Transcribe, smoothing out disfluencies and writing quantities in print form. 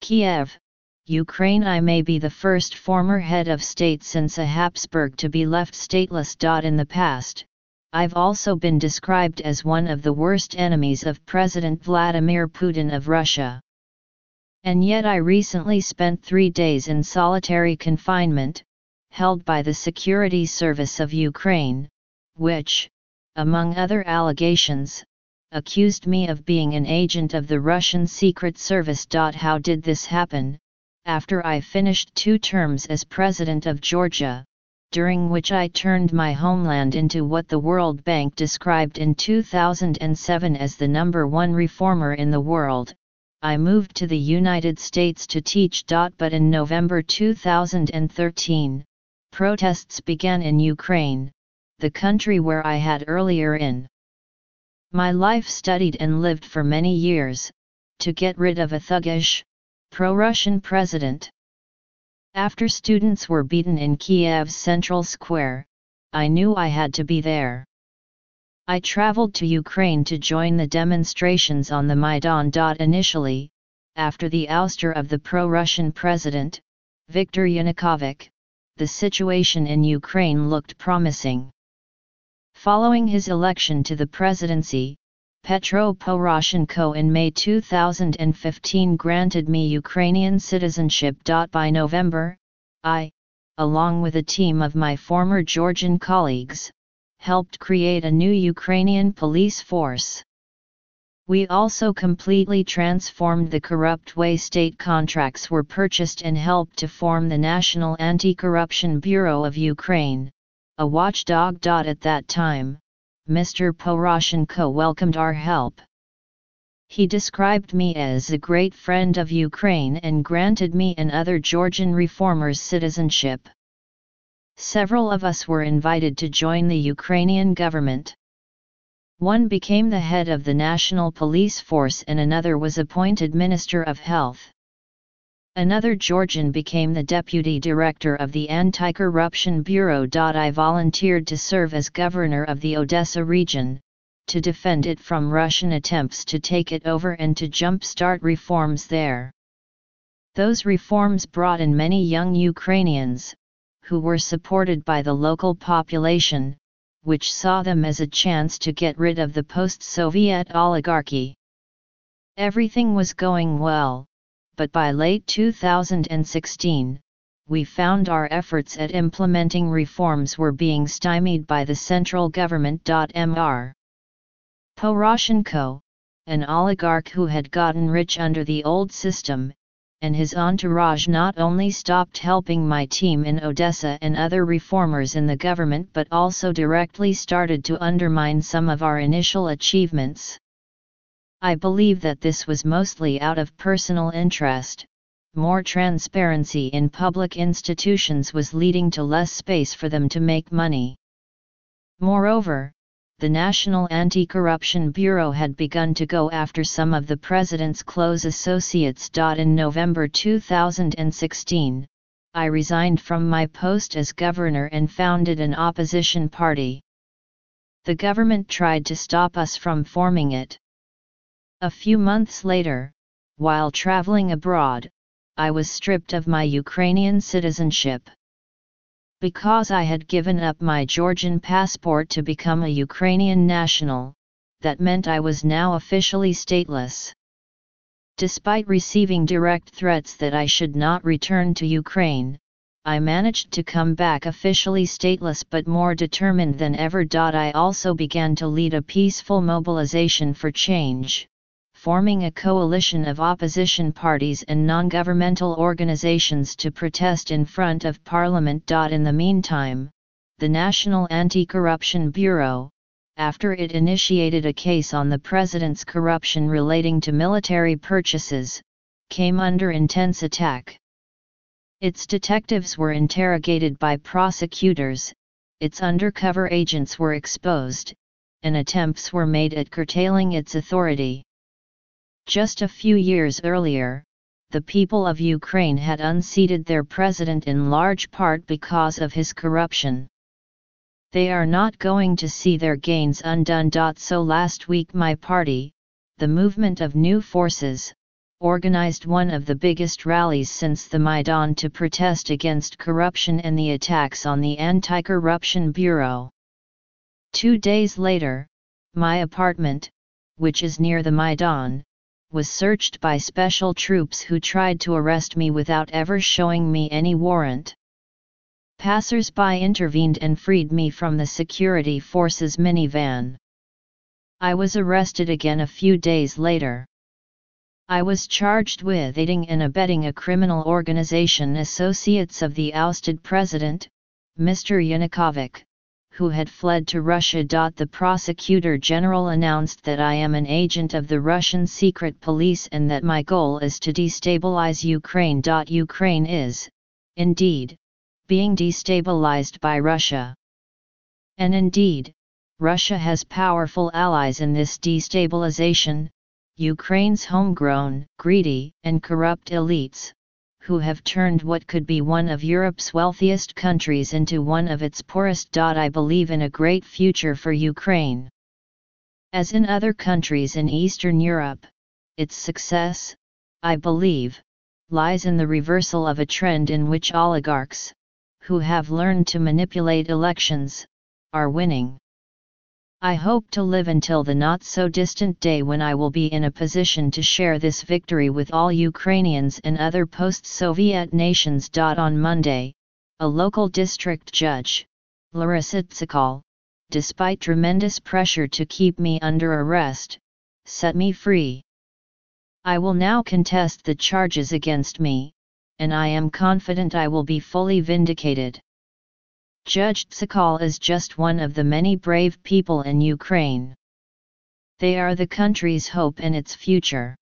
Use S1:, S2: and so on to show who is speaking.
S1: Kiev, Ukraine. I may be the first former head of state since a Habsburg to be left stateless. In the past, I've also been described as one of the worst enemies of President Vladimir Putin of Russia. And yet I recently spent 3 days in solitary confinement, held by the Security Service of Ukraine, which, among other allegations, accused me of being an agent of the Russian Secret Service. How did this happen? After I finished 2 terms as president of Georgia, during which I turned my homeland into what the World Bank described in 2007 as the #1 reformer in the world, I moved to the United States to teach. But in November 2013, protests began in Ukraine, the country where I had earlier in my life studied and lived for many years, to get rid of a thuggish, pro-Russian president. After students were beaten in Kiev's central square, I knew I had to be there. I traveled to Ukraine to join the demonstrations on the Maidan. Initially, after the ouster of the pro-Russian president, Viktor Yanukovych, the situation in Ukraine looked promising. Following his election to the presidency, Petro Poroshenko in May 2015 granted me Ukrainian citizenship. By November, I, along with a team of my former Georgian colleagues, helped create a new Ukrainian police force. We also completely transformed the corrupt way state contracts were purchased and helped to form the National Anti-Corruption Bureau of Ukraine, a watchdog. At that time, Mr. Poroshenko welcomed our help. He described me as a great friend of Ukraine and granted me and other Georgian reformers citizenship. Several of us were invited to join the Ukrainian government. One became the head of the National Police Force and another was appointed Minister of Health. Another Georgian became the Deputy Director of the Anti-Corruption Bureau. I volunteered to serve as governor of the Odessa region, to defend it from Russian attempts to take it over and to jumpstart reforms there. Those reforms brought in many young Ukrainians, who were supported by the local population, which saw them as a chance to get rid of the post-Soviet oligarchy. Everything was going well, but by late 2016, we found our efforts at implementing reforms were being stymied by the central government. Mr. Poroshenko, an oligarch who had gotten rich under the old system, and his entourage not only stopped helping my team in Odessa and other reformers in the government but also directly started to undermine some of our initial achievements. I believe that this was mostly out of personal interest. More transparency in public institutions was leading to less space for them to make money. Moreover, the National Anti-Corruption Bureau had begun to go after some of the president's close associates. In November 2016, I resigned from my post as governor and founded an opposition party. The government tried to stop us from forming it. A few months later, while traveling abroad, I was stripped of my Ukrainian citizenship. Because I had given up my Georgian passport to become a Ukrainian national, that meant I was now officially stateless. Despite receiving direct threats that I should not return to Ukraine, I managed to come back officially stateless but more determined than ever. I also began to lead a peaceful mobilization for change, forming a coalition of opposition parties and non-governmental organizations to protest in front of Parliament. In the meantime, the National Anti-Corruption Bureau, after it initiated a case on the president's corruption relating to military purchases, came under intense attack. Its detectives were interrogated by prosecutors, its undercover agents were exposed, and attempts were made at curtailing its authority. Just a few years earlier, the people of Ukraine had unseated their president in large part because of his corruption. They are not going to see their gains undone. So last week my party, the Movement of New Forces, organized one of the biggest rallies since the Maidan to protest against corruption and the attacks on the Anti-Corruption Bureau. 2 days later, my apartment, which is near the Maidan, was searched by special troops who tried to arrest me without ever showing me any warrant. Passers-by intervened and freed me from the security forces' minivan. I was arrested again a few days later. I was charged with aiding and abetting a criminal organization, associates of the ousted president, Mr. Yanukovych, who had fled to Russia. The prosecutor general announced that I am an agent of the Russian secret police and that my goal is to destabilize Ukraine. Ukraine is, indeed, being destabilized by Russia. And indeed, Russia has powerful allies in this destabilization: Ukraine's homegrown, greedy, and corrupt elites, who have turned what could be one of Europe's wealthiest countries into one of its poorest. I believe in a great future for Ukraine. As in other countries in Eastern Europe, its success, I believe, lies in the reversal of a trend in which oligarchs, who have learned to manipulate elections, are winning. I hope to live until the not-so-distant day when I will be in a position to share this victory with all Ukrainians and other post-Soviet nations. On Monday, a local district judge, Larissa Tsakal, despite tremendous pressure to keep me under arrest, set me free. I will now contest the charges against me, and I am confident I will be fully vindicated. Judge Tsakal is just one of the many brave people in Ukraine. They are the country's hope and its future.